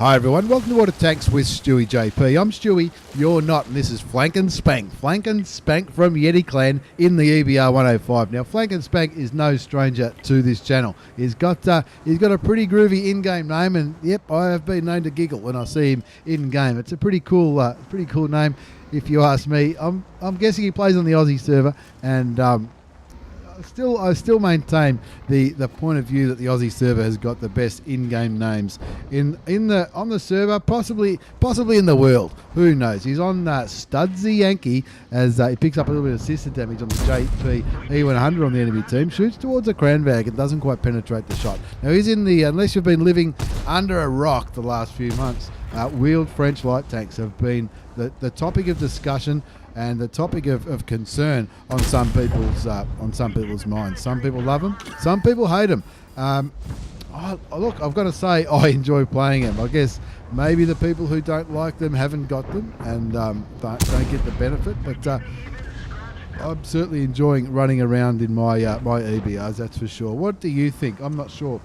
Hi everyone, welcome to Water Tanks with stewiejp. I'm Stewie, you're not, and this is Flank and Spank. Flank and Spank from Yeti Clan in the EBR 105. Now, Flank and Spank is no stranger to this channel. He's got a pretty groovy in-game name, and yep, I have been known to giggle when I see him in-game. It's a pretty cool name, if you ask me. I'm guessing he plays on the Aussie server, and I still maintain the point of view that the Aussie server has got the best in-game names on the server, possibly in the world. Who knows? He's on stewiejp as he picks up a little bit of assisted damage on the JP E100 on the enemy team. Shoots towards a cranbag and doesn't quite penetrate the shot. Now he's in the, unless you've been living under a rock the last few months, wheeled French light tanks have been the topic of discussion and the topic of concern on some people's minds. Some people love them, some people hate them. Look, I've got to say, I enjoy playing them. I guess maybe the people who don't like them haven't got them and don't get the benefit, but I'm certainly enjoying running around in my EBRs, that's for sure. What do you think? I'm not sure.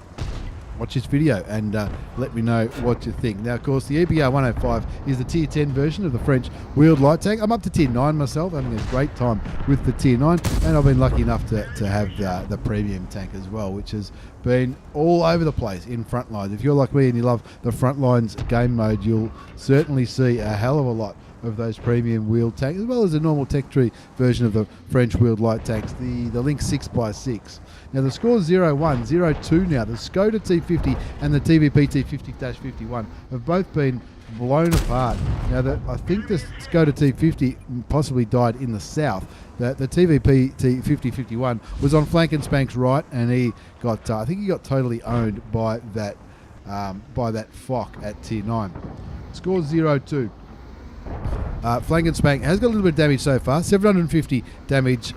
Watch this video and let me know what you think. Now, of course, the EBR 105 is the Tier 10 version of the French wheeled light tank. I'm up to Tier 9 myself, having a great time with the Tier 9, and I've been lucky enough to have the premium tank as well, which has been all over the place in Frontlines. If you're like me and you love the Frontlines game mode, you'll certainly see a hell of a lot of those premium wheeled tanks, as well as the normal tech tree version of the French wheeled light tanks, the Lynx 6x6. Now the score's 0-1, 0-2 now. The Skoda T50 and the TVP T50-51 have both been blown apart. Now I think the Skoda T50 possibly died in the south. The TVP T50-51 was on Flank and Spank's right, and he got I think he got totally owned by that FOC at Tier 9. Score's 0-2. Flank and Spank has got a little bit of damage so far, 750 damage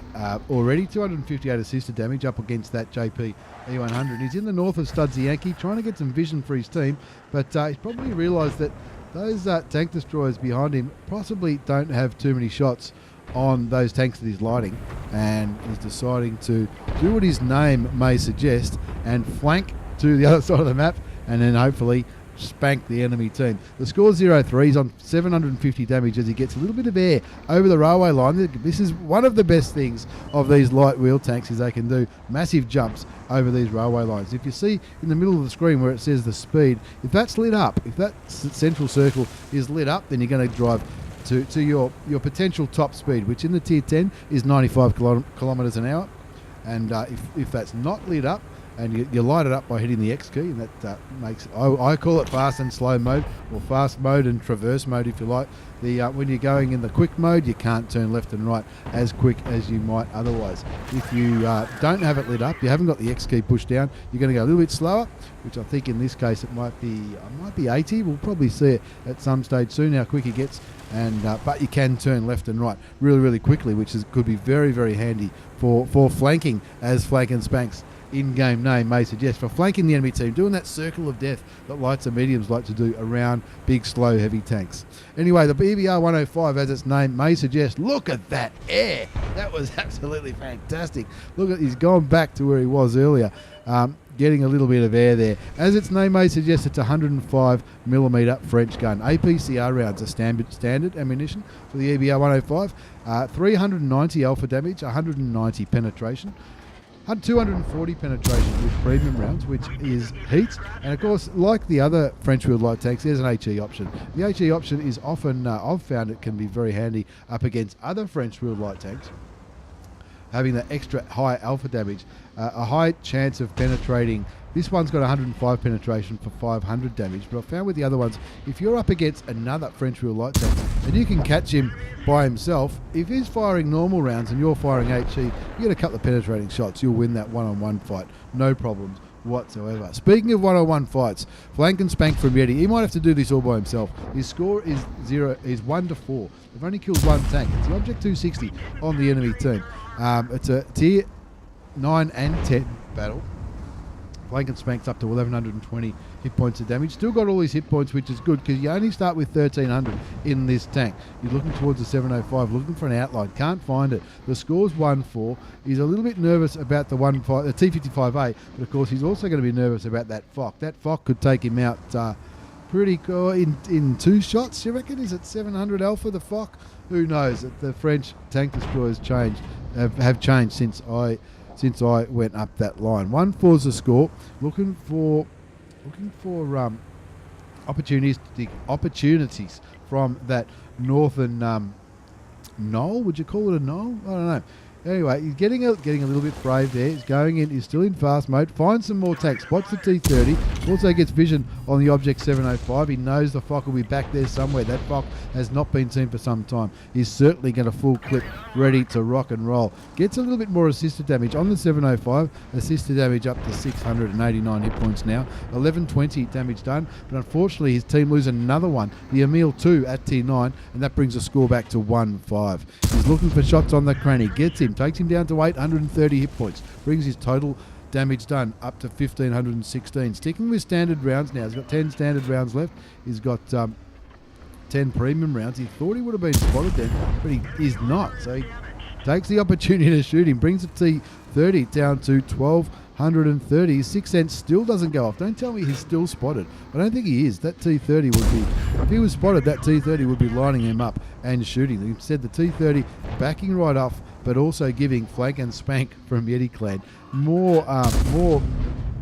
already, 258 assisted damage up against that JP E100. He's in the north of stewiejp, trying to get some vision for his team, but he's probably realised that those tank destroyers behind him possibly don't have too many shots on those tanks that he's lighting, and he's deciding to do what his name may suggest and flank to the other side of the map, and then hopefully spank the enemy team. The score's 0-3. He's on 750 damage as he gets a little bit of air over the railway line. This is one of the best things of these light wheel tanks, is they can do massive jumps over these railway lines. If you see in the middle of the screen where it says the speed, if that's lit up, if that central circle is lit up, then you're going to drive to your potential top speed, which in the Tier 10 is 95 kilometres an hour. And if that's not lit up, and you light it up by hitting the X key, and that makes, I call it fast and slow mode, or fast mode and traverse mode if you like. When you're going in the quick mode, you can't turn left and right as quick as you might otherwise. If you don't have it lit up, you haven't got the X key pushed down, you're going to go a little bit slower, which I think in this case it might be 80. We'll probably see it at some stage soon how quick it gets, and but you can turn left and right really quickly, which could be very handy for flanking, as Flank and Spank's in-game name may suggest, for flanking the enemy team, doing that circle of death that lights and mediums like to do around big, slow, heavy tanks. Anyway, the EBR 105, as its name may suggest, look at that air. That was absolutely fantastic. Look at, he's gone back to where he was earlier, getting a little bit of air there. As its name may suggest, it's a 105mm French gun. APCR rounds are standard ammunition for the EBR 105. 390 alpha damage, 190 penetration. 240 penetration with premium rounds, which is heat. And of course, like the other French wheeled light tanks, there's an HE option. The HE option is often, I've found it can be very handy up against other French wheeled light tanks, having that extra high alpha damage, a high chance of penetrating. This one's got 105 penetration for 500 damage, but I found with the other ones, if you're up against another French wheel light tank and you can catch him by himself, if he's firing normal rounds and you're firing HE, you get a couple of penetrating shots, you'll win that one-on-one fight, no problems whatsoever. Speaking of one-on-one fights, Flank and Spank from Yeti, he might have to do this all by himself. His score is 1-4. They've only killed one tank. It's the Object 260 on the enemy team. It's a Tier 9 and 10 battle. Flank and Spank's up to 1120 hit points of damage. Still got all these hit points, which is good, because you only start with 1300 in this tank. You're looking towards the 705, looking for an outline. Can't find it. The score's 1-4. He's a little bit nervous about the T55A, but of course he's also going to be nervous about that FOC. That FOC could take him out pretty cool. In 2 shots, you reckon? Is it 700 Alpha, the Fock? Who knows? The French tank destroyers have changed since I went up that line. 1-4's the score. Looking for opportunities from that northern knoll. Would you call it a knoll? I don't know. Anyway, he's getting a little bit brave there. He's going in. He's still in fast mode. Finds some more tanks. Spots the T30. Also gets vision on the Object 705. He knows the Fock will be back there somewhere. That Fock has not been seen for some time. He's certainly going to full clip, ready to rock and roll. Gets a little bit more assisted damage on the 705. Assisted damage up to 689 hit points now. 1120 damage done. But unfortunately, his team lose another one. The Emil 2 at T9, and that brings the score back to 1-5. He's looking for shots on the cranny. Gets him. Takes him down to 830 hit points. Brings his total damage done up to 1,516. Sticking with standard rounds now. He's got 10 standard rounds left. He's got 10 premium rounds. He thought he would have been spotted then, but he is not. So he takes the opportunity to shoot him. Brings the T30 down to 1,230. His 6 cents still doesn't go off. Don't tell me he's still spotted. I don't think he is. That T30 would be, if he was spotted, that T30 would be lining him up and shooting. He said the T30 backing right off, but also giving Flank and Spank from Yeti Clan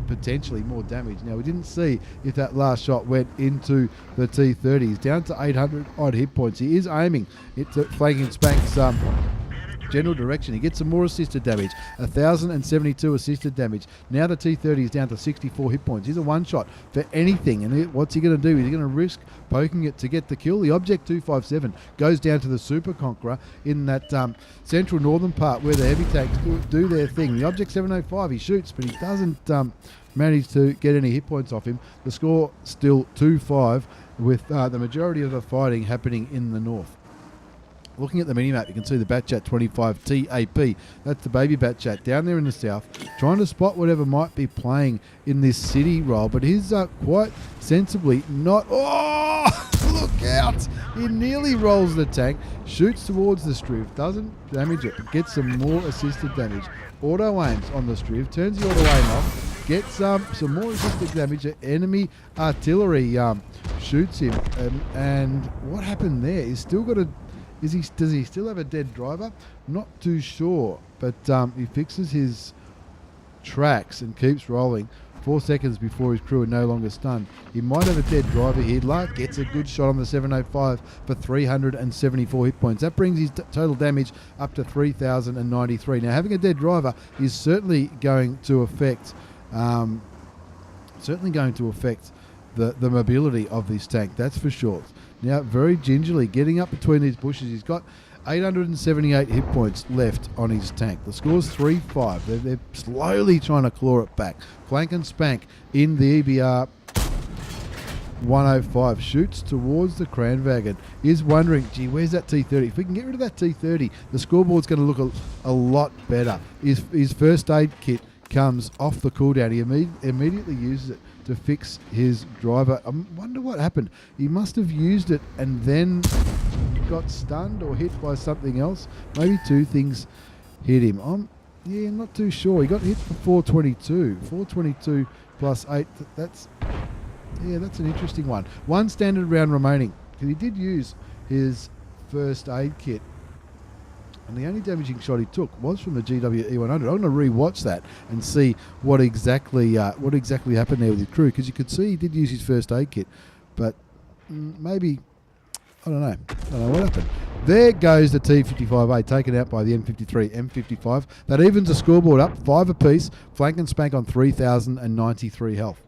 potentially more damage. Now, we didn't see if that last shot went into the T30. He's down to 800 odd hit points. He is aiming it to Flank and Spank's general direction. He gets some more assisted damage. 1,072 assisted damage. Now the T30 is down to 64 hit points. He's a one-shot for anything. And what's he going to do? He's going to risk poking it to get the kill. The Object 257 goes down to the Super Conqueror in that central northern part where the heavy tanks do their thing. The Object 705, he shoots, but he doesn't manage to get any hit points off him. The score still 2-5 with the majority of the fighting happening in the north. Looking at the minimap, you can see the Batchat 25 TAP. That's the baby Batchat down there in the south, trying to spot whatever might be playing in this city role. But he's quite sensibly not... Oh! Look out! He nearly rolls the tank, shoots towards the Striv, doesn't damage it, but gets some more assisted damage. Auto aims on the Striv, turns the auto aim off, gets some more assisted damage. Enemy artillery shoots him. And what happened there? He's still got a... Does he still have a dead driver? Not too sure, but he fixes his tracks and keeps rolling. 4 seconds before his crew are no longer stunned. He might have a dead driver here. Lark gets a good shot on the 705 for 374 hit points. That brings his total damage up to 3,093. Now, having a dead driver is certainly going to affect the mobility of this tank. That's for sure. Now, very gingerly getting up between these bushes. He's got 878 hit points left on his tank. The score's 3-5. They're slowly trying to claw it back. Flank and Spank in the EBR 105 shoots towards the Kranwagen. Is wondering, gee, where's that T30? If we can get rid of that T30, the scoreboard's going to look a lot better. His first aid kit comes off the cooldown. He immediately uses it to fix his driver. I wonder what happened. He must have used it and then got stunned or hit by something else. Maybe two things hit him. Yeah, not too sure. He got hit for 422. 422 plus 8. That's an interesting one. One standard round remaining. He did use his first aid kit. And the only damaging shot he took was from the GW E100. I'm going to re-watch that and see what exactly happened there with his crew, because you could see he did use his first aid kit, but maybe, I don't know what happened. There goes the T55A, taken out by the M53 M55. That evens the scoreboard up 5 apiece. Flank and Spank on 3,093 health.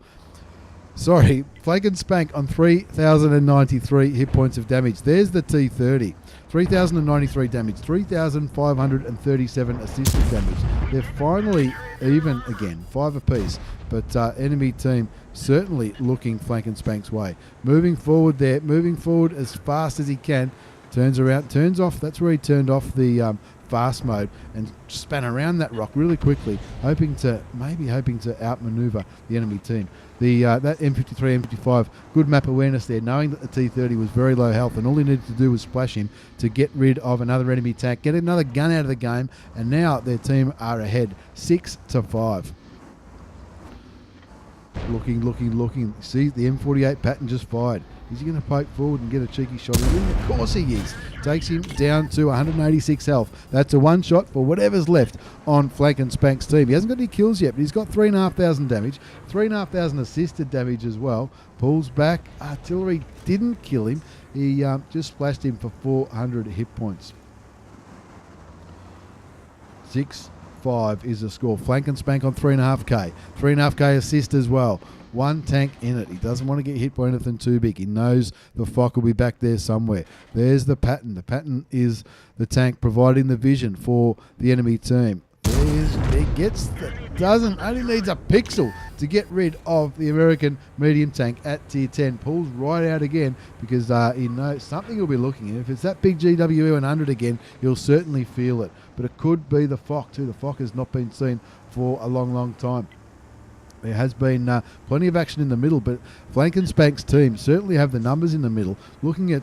Sorry, Flank and Spank on 3,093 hit points of damage. There's the T30. 3,093 damage, 3,537 assisted damage. They're finally even again, 5 apiece. But enemy team certainly looking Flank and Spank's way. Moving forward as fast as he can. Turns around, turns off. That's where he turned off the fast mode and span around that rock really quickly, hoping to outmaneuver the enemy team. That M53, M55, good map awareness there, knowing that the T30 was very low health, and all he needed to do was splash him to get rid of another enemy tank, get another gun out of the game, and now their team are ahead 6-5. Looking. See the M48 pattern just fired. Is he going to poke forward and get a cheeky shot? Of course he is. Takes him down to 186 health. That's a one shot for whatever's left on Flank and Spank's team. He hasn't got any kills yet, but he's got 3,500 damage. 3,500 assisted damage as well. Pulls back. Artillery didn't kill him. He just splashed him for 400 hit points. 6-5 is the score. Flank and Spank on 3.5k. 3.5k assist as well. One tank in it. He doesn't want to get hit by anything too big. He knows the Fock will be back there somewhere. There's the pattern. The pattern is the tank providing the vision for the enemy team. Only needs a pixel to get rid of the American medium tank at tier 10. Pulls right out again because he knows something will be looking. And if it's that big GW 100 again, he'll certainly feel it. But it could be the Fock too. The Fock has not been seen for a long time. There has been plenty of action in the middle, but Flank and Spank's team certainly have the numbers in the middle. Looking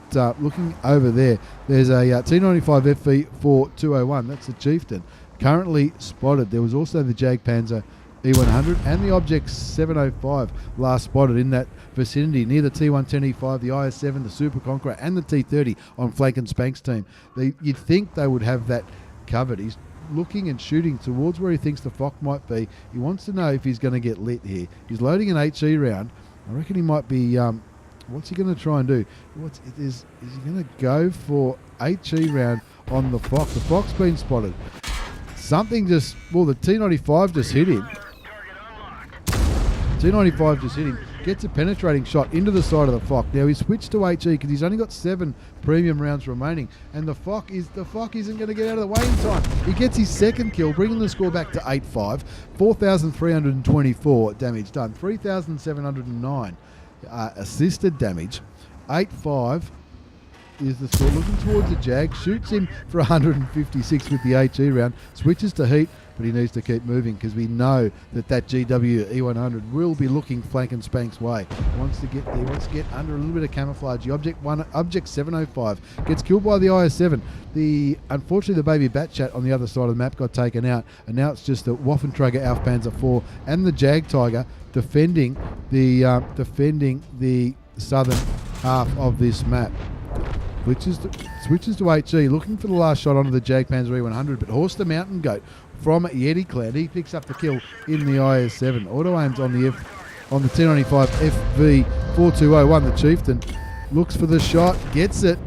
over there, there's a T95 FV4201. That's the Chieftain. Currently spotted. There was also the Jagdpanzer E100 and the Object 705 last spotted in that vicinity near the T110E5, the IS-7, the Super Conqueror, and the T30 on Flank and Spank's team. You'd think they would have that covered. He's looking and shooting towards where he thinks the Fock might be. He wants to know if he's going to get lit here. He's loading an HE round. I reckon he might be... what's he going to try and do? Is he going to go for HE round on the Fock? The Fock's been spotted. Something just... Well, the T95 just hit him. T95 just hit him. Gets a penetrating shot into the side of the Fock. Now he's switched to HE because he's only got 7 premium rounds remaining, and the Fock isn't going to get out of the way in time. He gets his second kill, bringing the score back to 8-5. 4,324 damage done. 3,709 assisted damage. 8-5 is the score. Looking towards the Jag, shoots him for 156 with the HE round. Switches to heat, but he needs to keep moving because we know that GW E100 will be looking Flank and Spank's way. He wants to get there, wants to get under a little bit of camouflage. The Object 705 gets killed by the IS-7. Unfortunately, the baby Batchat on the other side of the map got taken out, and now it's just the Waffenträger Aufpanzer 4 and the Jag Tiger defending the southern half of this map. Switches to HE, looking for the last shot onto the Jagdpanzer E100, but Horse the Mountain Goat from Yeti Clan, he picks up the kill in the IS-7. Auto aims on the T95 FV4201. The Chieftain looks for the shot, gets it.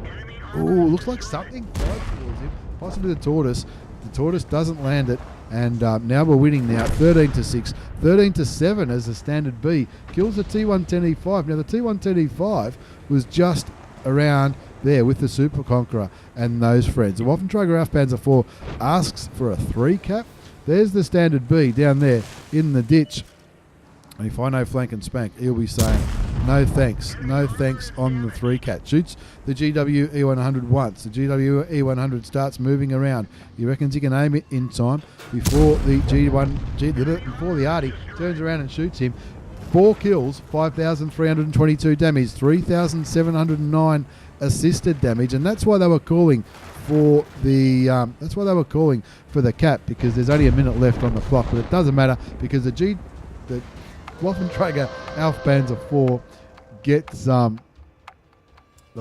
Ooh, looks like something flies towards him, possibly the Tortoise. The Tortoise doesn't land it, and now we're winning now, 13-6, 13-7 as the standard B kills the T110E5. Now the T110E5 was just around there with the Super Conqueror and those friends. The Waffenträger Aufpanzer 4 asks for a 3 cap. There's the standard B down there in the ditch. And if I know Flank and Spank, he'll be saying, no thanks on the 3 cap. Shoots the GW E100 once. The GW E100 starts moving around. He reckons he can aim it in time before before the Artie turns around and shoots him. 4 kills, 5,322 damage, 3,709 assisted damage, and that's why they were calling for the cap, because there's only a minute left on the clock. But it doesn't matter because the Waffenträger Aufpanzer 4 gets the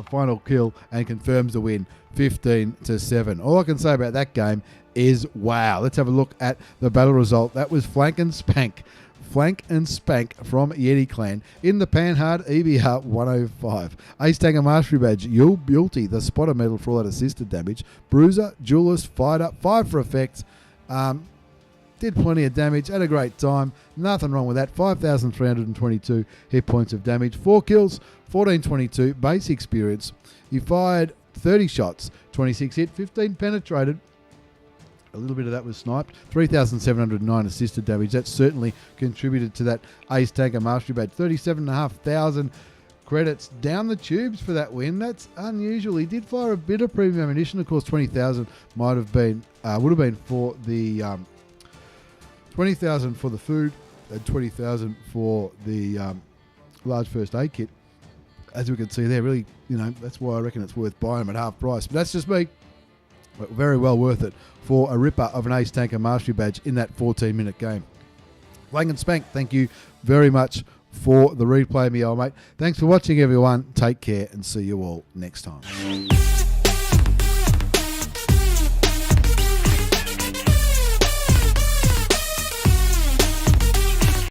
final kill and confirms the win, 15-7. All I can say about that game is wow. Let's have a look at the battle result. That was Flank and Spank from Yeti Clan in the Panhard EBR 105. Ace Tanker Mastery Badge, Yulti, the spotter medal for all that assisted damage. Bruiser, Duelist, Fighter, 5 for effects. Did plenty of damage, had a great time. Nothing wrong with that. 5,322 hit points of damage. 4 kills, 1422 base experience. He fired 30 shots, 26 hit, 15 penetrated. A little bit of that was sniped. 3,709 assisted damage. That certainly contributed to that Ace Tanker Mastery Badge. 37,500 credits down the tubes for that win. That's unusual. He did fire a bit of premium ammunition. Of course, 20,000 would have been for the 20,000 for the food and 20,000 for the large first aid kit. As we can see there, really, that's why I reckon it's worth buying them at half price. But that's just me. But very well worth it for a ripper of an Ace Tanker Mastery Badge in that 14-minute game. Flank and Spank, thank you very much for the replay, me old mate. Thanks for watching, everyone. Take care and see you all next time.